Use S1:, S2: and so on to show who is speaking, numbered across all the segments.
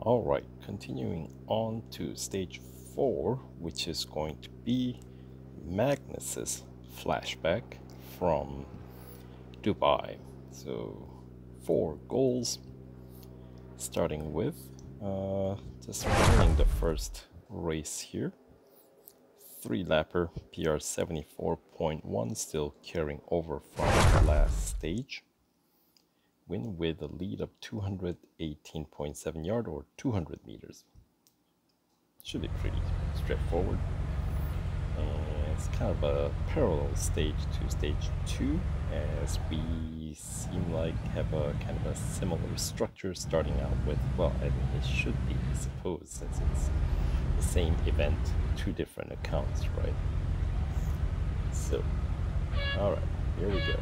S1: Alright, continuing on to stage 4, which is going to be Magnus's flashback from Dubai. So 4 goals, starting with just winning the first race here. 3-lapper, PR 74.1, still carrying over from the last stage. Win with a lead of 218.7 yard or 200 meters. Should be pretty straightforward. And it's kind of a parallel stage to stage 2, as we seem like have a kind of a similar structure starting out with, well, I mean, it should be, I suppose, since it's the same event, 2 different accounts, right? So, alright, here we go.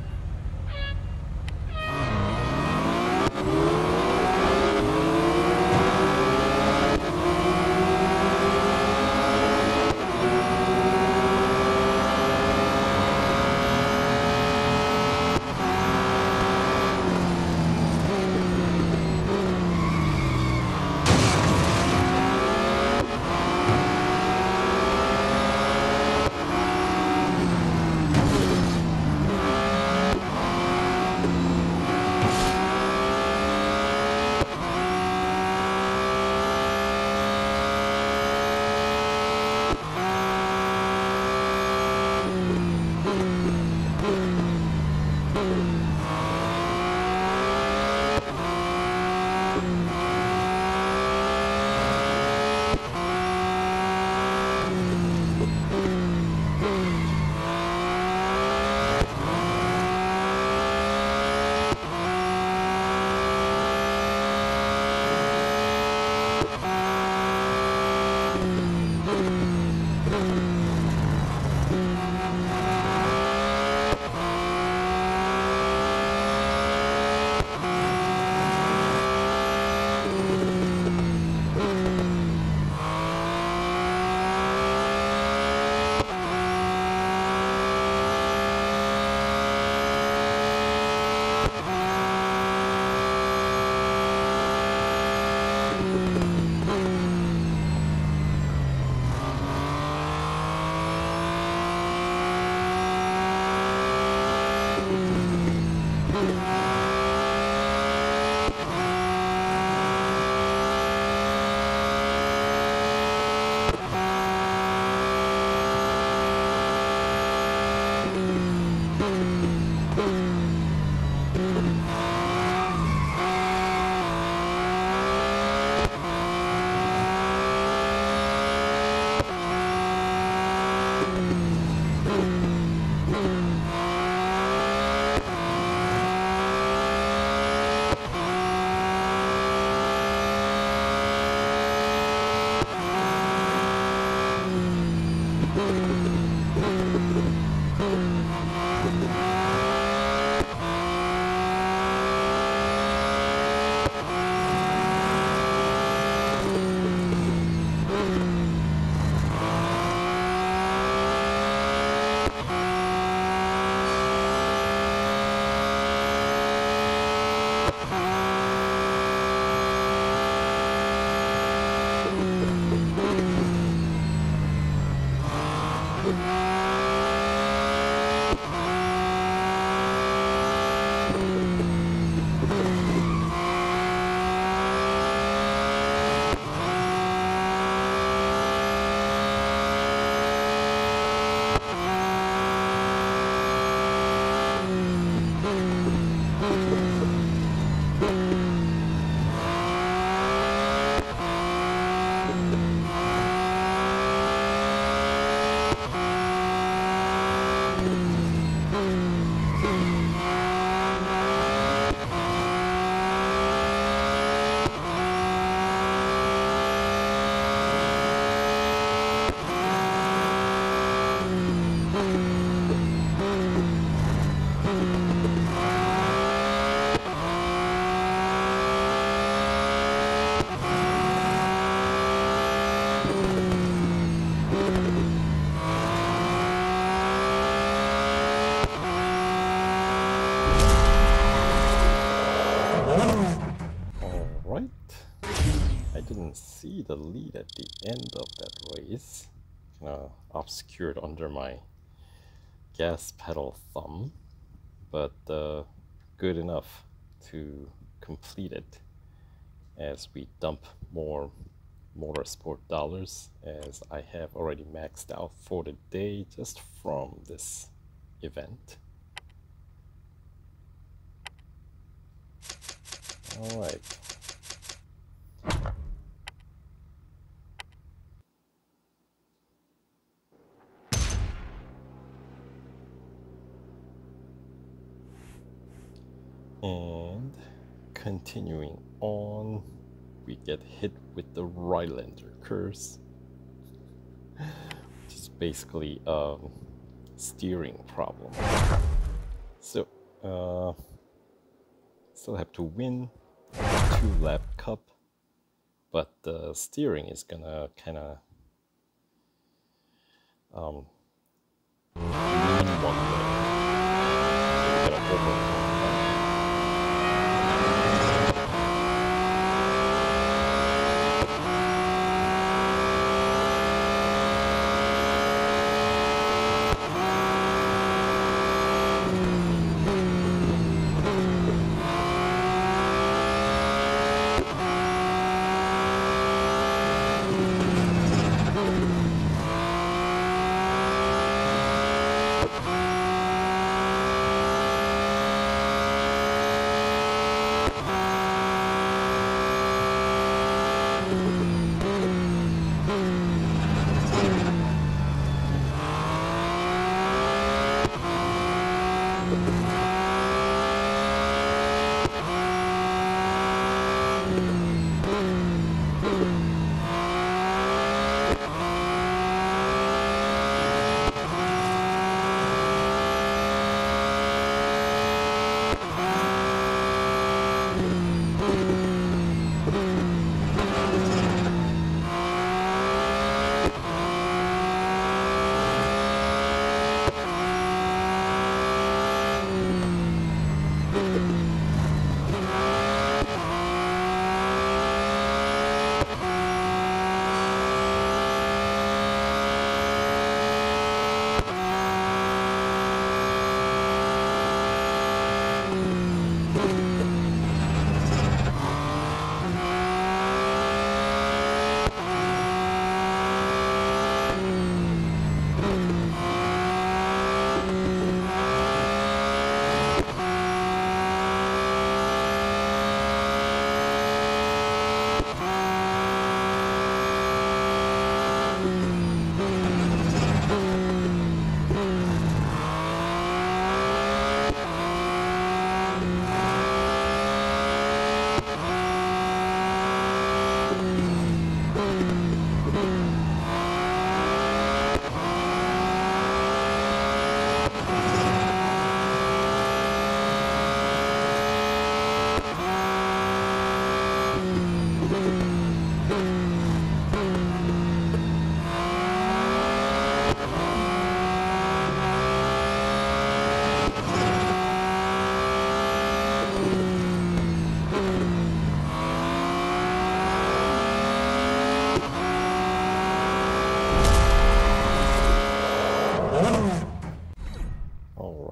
S1: I didn't see the lead at the end of that race, kind of obscured under my gas pedal thumb, but good enough to complete it as we dump more motorsport dollars, as I have already maxed out for the day just from this event. All right. And continuing on, we get hit with the Rylander curse, which is basically a steering problem. So, still have to win 2-lap cup, but the steering is gonna kind of lean one way. So we gotta overcome that.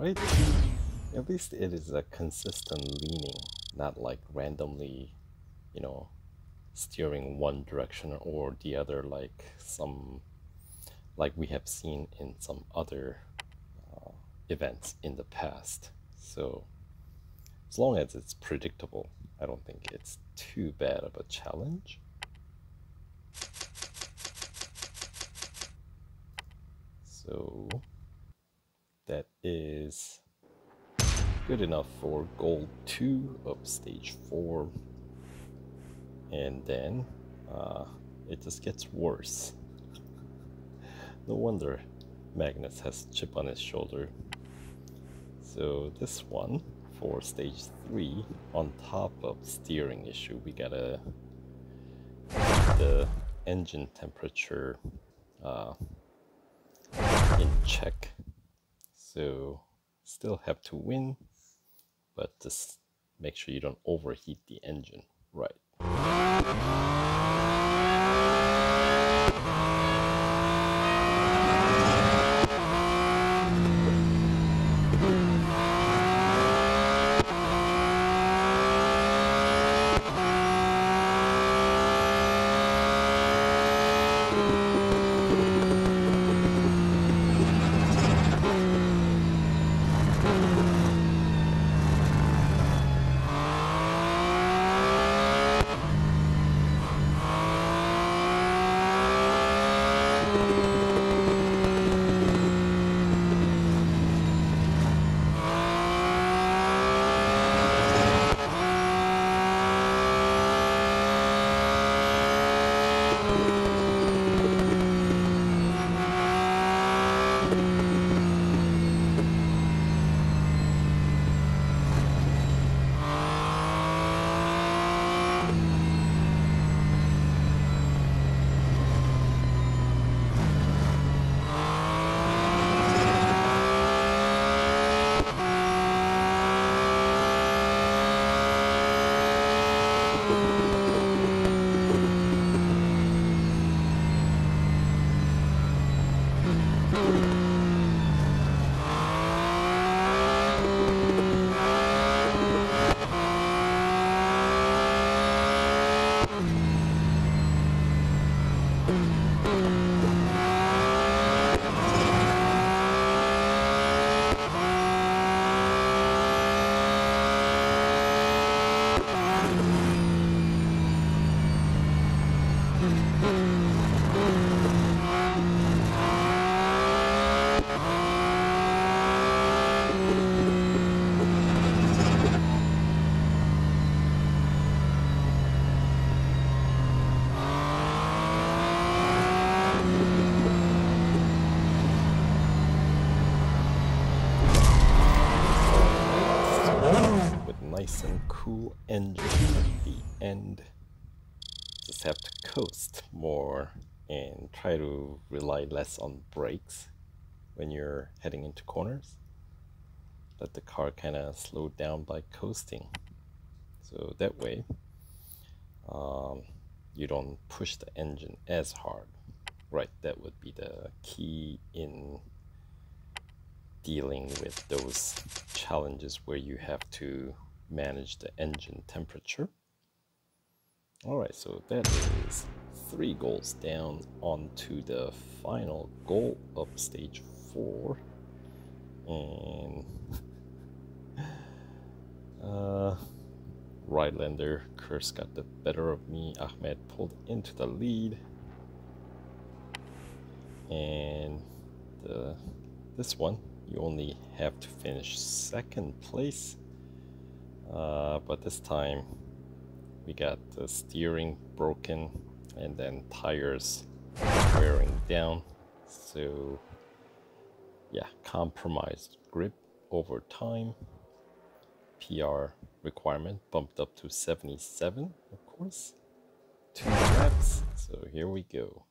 S1: Right? At least it is a consistent leaning, not like randomly, you know, steering one direction or the other, like we have seen in some other events in the past. So as long as it's predictable, I don't think it's too bad of a challenge. So that is good enough for goal 2 of stage 4. And then it just gets worse. No wonder Magnus has a chip on his shoulder. So this one, for stage 3, on top of steering issue, we gotta keep the engine temperature in check. So still have to win, but just make sure you don't overheat the engine. Right. Nice and cool engine at the end. Just have to coast more and try to rely less on brakes when you're heading into corners. Let the car kind of slow down by coasting. So that way you don't push the engine as hard. Right, that would be the key in dealing with those challenges where you have to manage the engine temperature. Alright, so that is 3 goals down onto the final goal of stage 4. And Rhinelander curse got the better of me. Ahmed pulled into the lead. And this one, you only have to finish 2nd place. But this time we got the steering broken and then tires wearing down. So yeah, compromised grip over time. PR requirement bumped up to 77, of course. 2 laps, so here we go.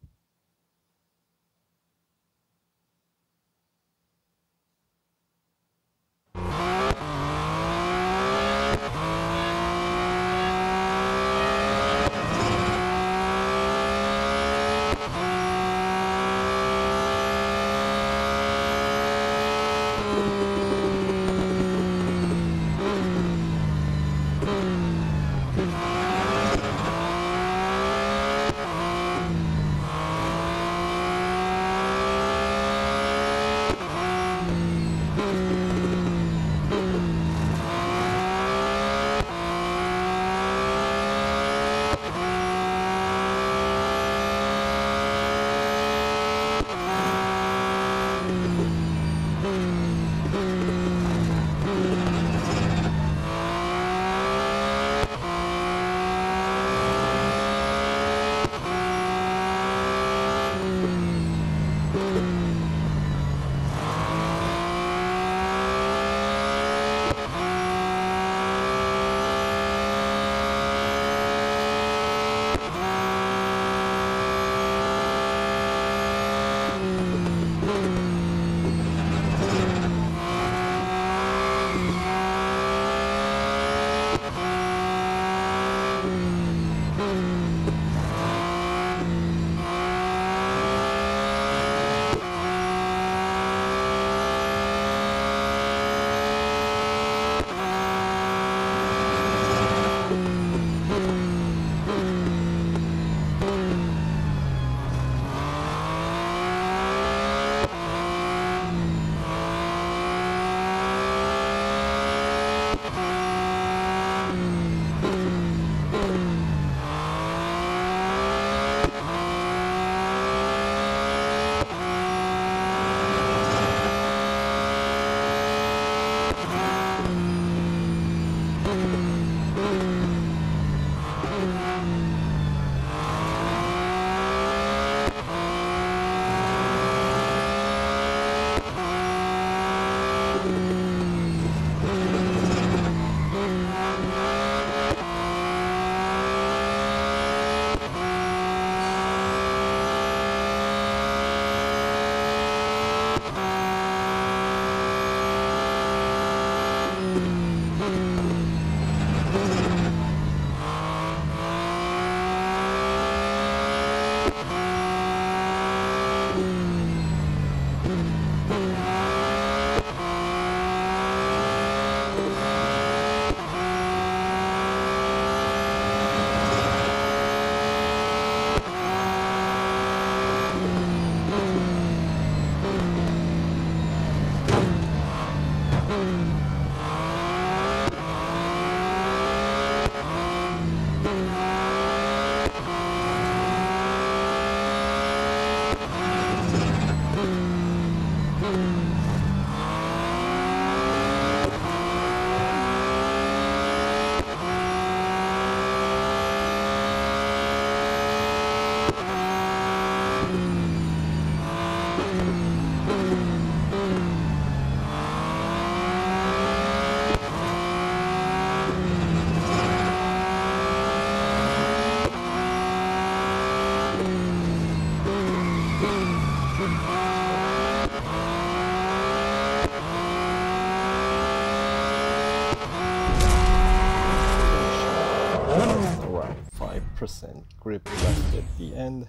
S1: 5% grip left at the end,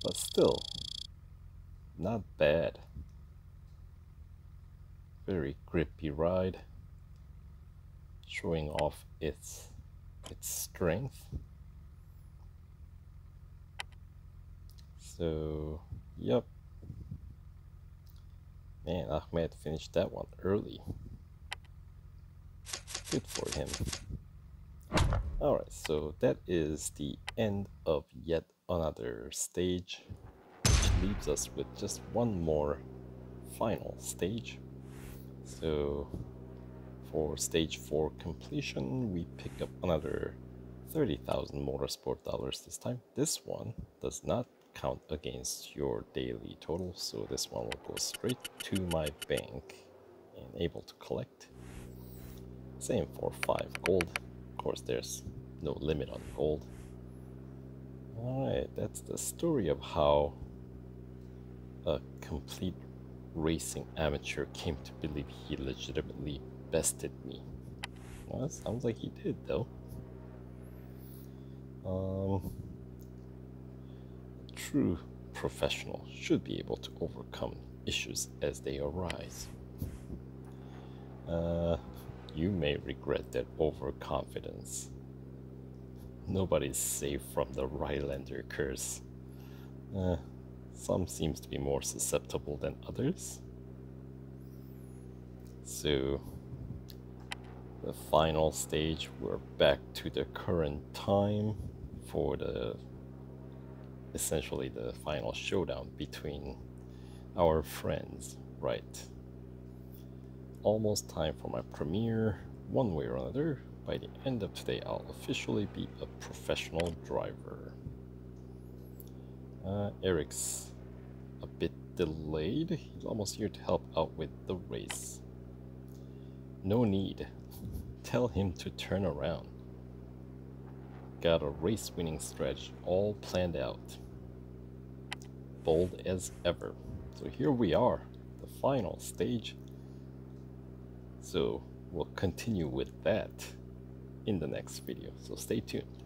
S1: but still not bad. Very grippy ride, showing off its strength. So, yep. Man, Ahmed finished that one early. Good for him. Alright, so that is the end of yet another stage, which leaves us with just one more final stage. So for stage 4 completion, we pick up another 30,000 motorsport dollars this time. This one does not count against your daily total, so this one will go straight to my bank and able to collect. Same for 5 gold. Of course, there's no limit on gold. Alright, that's the story of how a complete racing amateur came to believe he legitimately bested me. Well, it sounds like he did, though. A true professional should be able to overcome issues as they arise. You may regret that overconfidence. Nobody's safe from the Rylander curse. Some seems to be more susceptible than others. So, the final stage, we're back to the current time for essentially the final showdown between our friends, right? Almost time for my premiere. One way or another, by the end of today, I'll officially be a professional driver. Eric's a bit delayed. He's almost here to help out with the race. No need. Tell him to turn around. Got a race-winning strategy all planned out. Bold as ever. So here we are, the final stage. So we'll continue with that in the next video. So stay tuned.